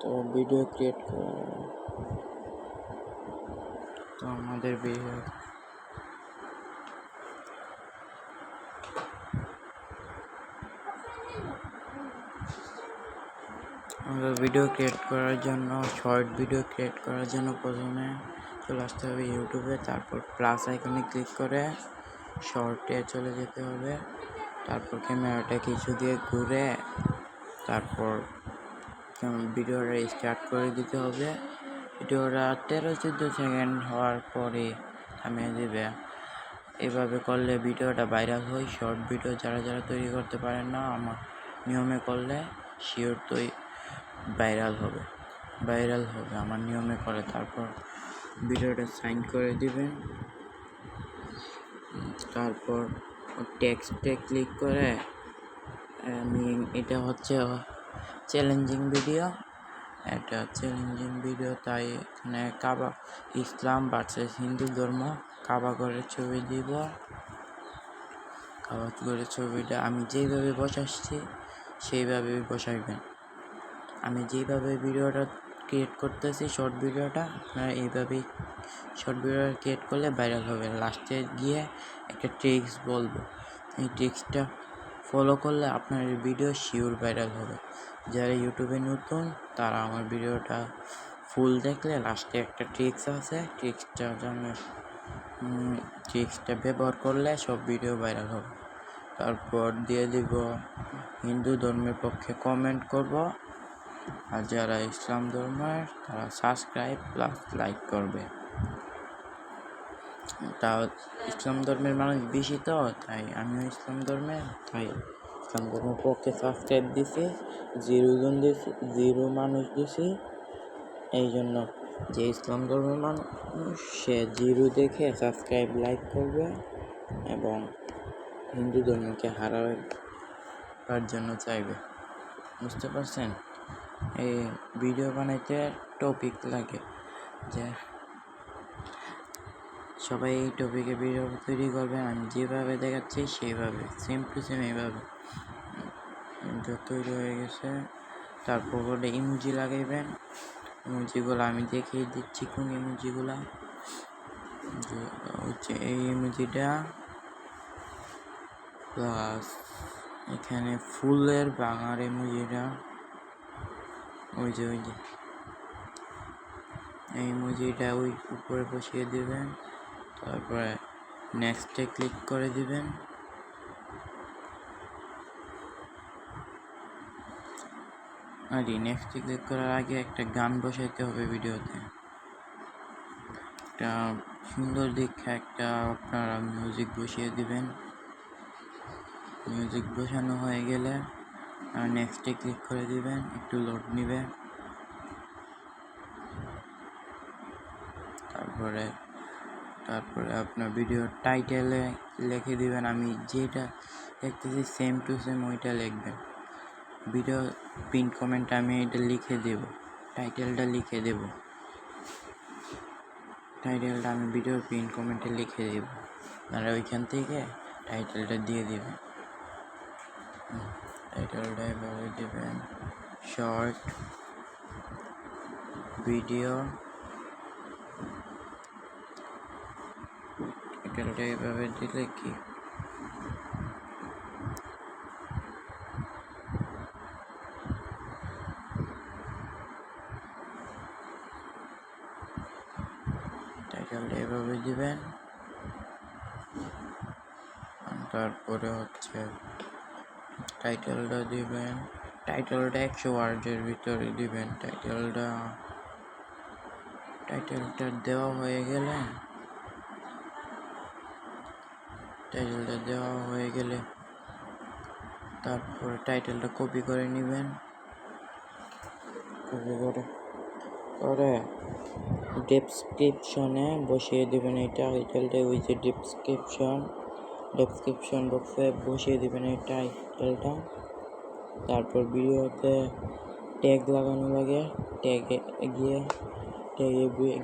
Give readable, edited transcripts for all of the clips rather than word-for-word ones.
তো video create করা, তো আমাদের ভিডিও ক্রিয়েট করার জন্য, শর্ট ভিডিও ক্রিয়েট করার জন্য প্রথমে চলে আসতে হবে ইউটিউবে, তারপর প্লাস আইকনে ক্লিক করে শর্টে চলে যেতে হবে, তারপর ক্যামেরাটা কিছু দিয়ে ঘুরে তারপর ভিডিওটা স্টার্ট করে দিতে হবে। ভিডিওটা 13-14 সেকেন্ড হওয়ার পরে থামিয়ে দেবে। এভাবে করলে ভিডিওটা ভাইরাল হয়। শর্ট ভিডিও যারা যারা তৈরি করতে পারেন না, আমার নিয়মে করলে শিওর ভাইরাল হবে আমার নিয়মে করে। তারপর ভিডিওটা সাইন করে দিবেন, তারপর টেক্সটে ক্লিক করে এটা হচ্ছে চ্যালেঞ্জিং ভিডিও, তাই এখানে ইসলাম ভার্সেস হিন্দু ধর্ম কাবা ঘরের ছবি দিব। কাবা ঘরের ছবিটা আমি যেইভাবে বসাচ্ছি সেইভাবে বসাইবেন। আমি যেইভাবে ভিডিওটা ক্রিয়েট করতেছি শর্ট ভিডিওটা, আপনারা এইভাবেই শর্ট ভিডিও ক্রিয়েট করলে ভাইরাল হবে। লাস্টে গিয়ে একটা ট্রিক্স বলবো, এই ট্রিক্সটা ফলো করলে আপনার ভিডিও শিওর ভাইরাল হবে। যারা ইউটিউবে নতুন তারা আমার ভিডিওটা ফুল দেখলে লাস্টে একটা ট্রিক্স আছে, ট্রিক্সটা ব্যবহার করলে সব ভিডিও ভাইরাল হবে। তারপর দিয়ে দিব হিন্দু ধর্মের পক্ষে কমেন্ট করব, আর যারা ইসলাম ধর্মের তারা সাবস্ক্রাইব প্লাস লাইক করবে। তাও ইসলাম ধর্মের মানুষ বেশি, তো তাই আমিও ইসলাম ধর্মের, তাই ইসলাম ধর্মের পক্ষে সাবস্ক্রাইব দিছি, 0 মানুষ দিছি। এই জন্য যে ইসলাম ধর্মের মানুষ সে 0 দেখে সাবস্ক্রাইব লাইক করবে এবং হিন্দু ধর্মকে হারাবার জন্য চাইবে। বুঝতে পারছেন? এই ভিডিও বানাইতে টপিক লাগে, যে সবাই এই টপিকে ভিডিও তৈরি করবে। আমি যেভাবে দেখাচ্ছি সেইভাবে সেম টু সেম এইভাবে তৈরি হয়ে গেছে। তারপর ওটা ইমোজি লাগাইবেন। ইমোজিগুলো আমি দেখিয়ে দিচ্ছি কোন ইমোজিগুলা হচ্ছে। এই ইমোজিটা প্লাস এখানে ফুলের বাঙার ইমোজিটা, ওই যে এই ইমোজিটা ওই উপরে বসিয়ে দিবেন। তারপরে নেক্সটে ক্লিক করে দিবেন। আর নেক্সটে ক্লিক করার আগে একটা গান বসাইতে হবে ভিডিওতে, একটা সুন্দর দেখে একটা আপনারা মিউজিক বসিয়ে দিবেন। মিউজিক বসানো হয়ে গেলে নেক্সটে ক্লিক করে দিবেন, একটু লোড নিবে। তারপরে আপনার ভিডিওর টাইটেলে লিখে দিবেন, আমি যেটা দেখতেছি সেম টু সেম ওইটা লিখবেন। ভিডিও পিন কমেন্ট আমি এটা লিখে দেব, টাইটেলটা লিখে দেব, টাইটেলটা আমি ভিডিওর পিন কমেন্টে লিখে দেব, আপনারা ওইখান থেকে টাইটেলটা দিয়ে দিবেন। টাইটেলটা এভাবে দেবেন, শর্ট ভিডিও। টাইটেলটা এভাবে দিলে কি টাইটেলটা এভাবে দিবেন। তারপরে হচ্ছে টাইটেলটা দিবেন, টাইটেলটা 100 ওয়ার্ডের ভিতরে দিবেন। টাইটেলটা দেওয়া হয়ে গেলে তারপরে টাইটেলটা কপি করে নেবেন। কপি করে ডেসক্রিপশনে বসিয়ে দেবেন এই টাইটেলটা। ওই যে ডেসক্রিপশন বক্সে বসিয়ে দেবেন এই টাইটেলটা। তারপর ভিডিওতে ট্যাগ লাগানো লাগে, ট্যাগে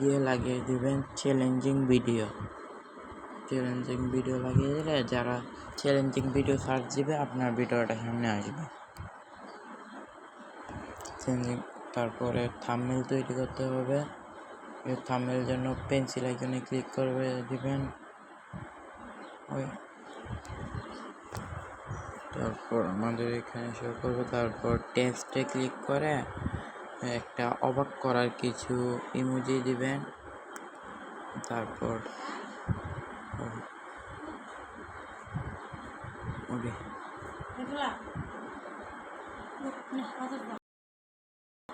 গিয়ে লাগিয়ে দিবেন চ্যালেঞ্জিং ভিডিও লাগিয়ে দিলে যারা চ্যালেঞ্জিং ভিডিও সার্চ দিবে আপনার ভিডিওটা সামনে আসবে। তারপরে থাম্বনেল তৈরি করতে হবে। এই থাম্বনেলের জন্য পেন্সিল আইকনে ক্লিক করে দিবেন। তারপর আমাদের এখানে শো করবে। তারপর টেক্সটে ক্লিক করে একটা অবাক করার কিছু ইমোজি দিবেন। তারপর